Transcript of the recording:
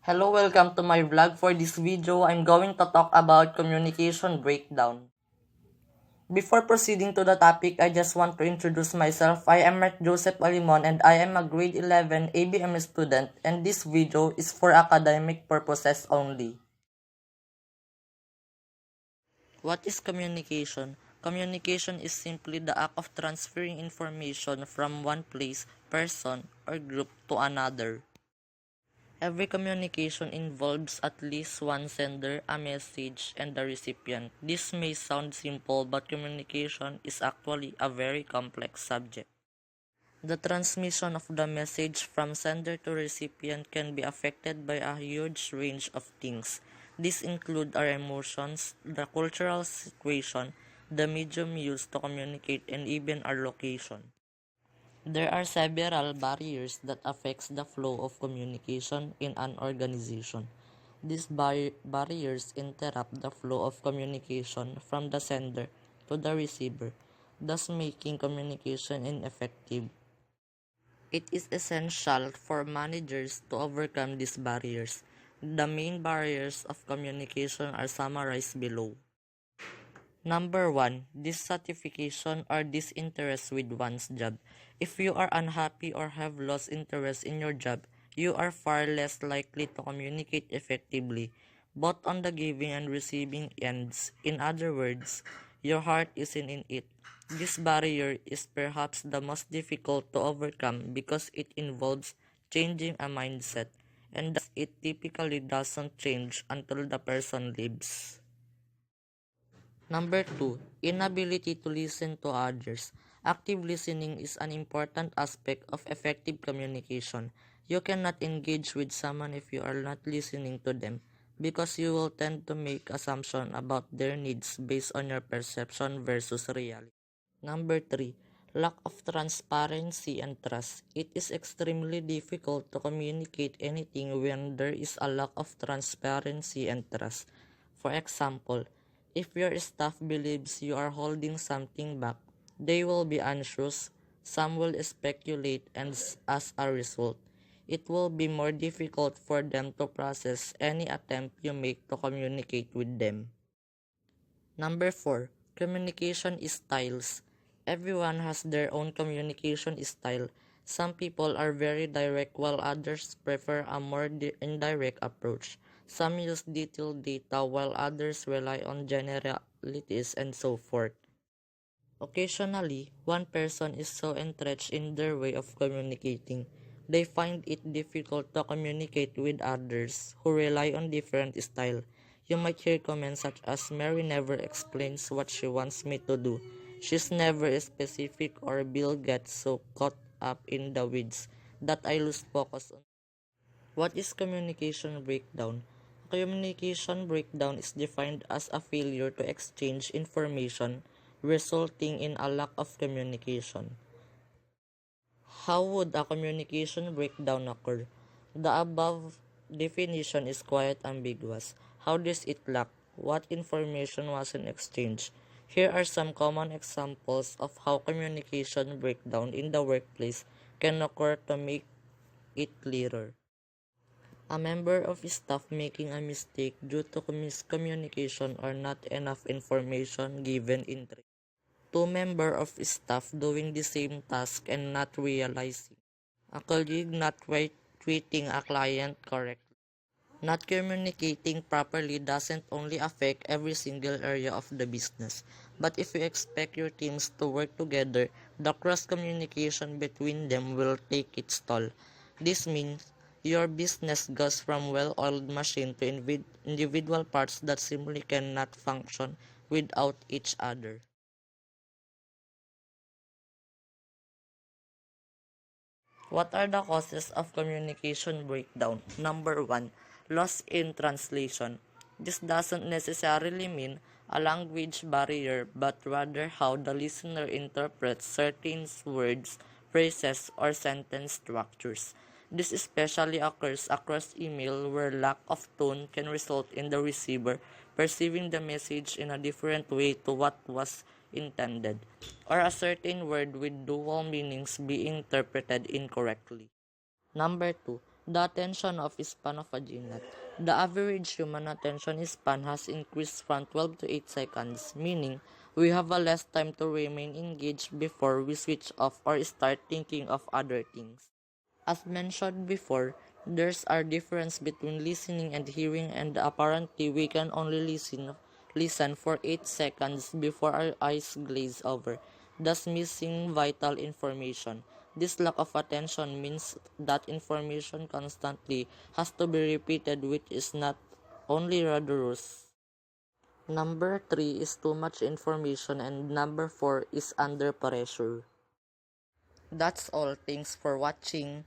Hello, welcome to my vlog. For this video, I'm going to talk about communication breakdown. Before proceeding to the topic, I just want to introduce myself. I am Mark Joseph Alimon and I am a grade 11 ABM student, and this video is for academic purposes only. What is communication? Communication is simply the act of transferring information from one place, person, or group to another. Every communication involves at least one sender, a message, and the recipient. This may sound simple, but communication is actually a very complex subject. The transmission of the message from sender to recipient can be affected by a huge range of things. These include our emotions, the cultural situation, the medium used to communicate, and even our location. There are several barriers that affects the flow of communication in an organization. These barriers interrupt the flow of communication from the sender to the receiver, thus making communication ineffective. It is essential for managers to overcome these barriers. The main barriers of communication are summarized below. Number 1. Dissatisfaction or disinterest with one's job. If you are unhappy or have lost interest in your job, you are far less likely to communicate effectively, both on the giving and receiving ends. In other words, your heart isn't in it. This barrier is perhaps the most difficult to overcome because it involves changing a mindset, and thus it typically doesn't change until the person leaves. Number 2, inability to listen to others. Active listening is an important aspect of effective communication. You cannot engage with someone if you are not listening to them, because you will tend to make assumptions about their needs based on your perception versus reality. Number 3, lack of transparency and trust. It is extremely difficult to communicate anything when there is a lack of transparency and trust. For example, if your staff believes you are holding something back, they will be anxious, some will speculate, and as a result, it will be more difficult for them to process any attempt you make to communicate with them. Number 4, communication styles. Everyone has their own communication style. Some people are very direct while others prefer a more indirect approach. Some use detailed data while others rely on generalities and so forth. Occasionally, one person is so entrenched in their way of communicating, they find it difficult to communicate with others who rely on different style. You might hear comments such as, Mary never explains what she wants me to do. She's never specific, or Bill gets so caught up in the weeds that I lose focus on. What is communication breakdown? Communication breakdown is defined as a failure to exchange information resulting in a lack of communication. How would a communication breakdown occur? The above definition is quite ambiguous. How does it lack? What information wasn't exchanged? Here are some common examples of how communication breakdown in the workplace can occur to make it clearer. A member of staff making a mistake due to miscommunication or not enough information given in training. Two members of staff doing the same task and not realizing. A colleague not treating a client correctly. Not communicating properly doesn't only affect every single area of the business, but if you expect your teams to work together, the cross-communication between them will take its toll. This means your business goes from well-oiled machine to individual parts that simply cannot function without each other. What are the causes of communication breakdown? Number 1, loss in translation. This doesn't necessarily mean a language barrier, but rather how the listener interprets certain words, phrases, or sentence structures. This especially occurs across email, where lack of tone can result in the receiver perceiving the message in a different way to what was intended, or a certain word with dual meanings being interpreted incorrectly. Number 2, The attention of span of a GNAT. The average human attention span has increased from 12 to 8 seconds, meaning we have a less time to remain engaged before we switch off or start thinking of other things. As mentioned before, there's a difference between listening and hearing, and apparently we can only listen for 8 seconds before our eyes glaze over, thus missing vital information. This lack of attention means that information constantly has to be repeated, which is not only rigorous. Number 3 is too much information, and number 4 is under pressure. That's all. Thanks for watching.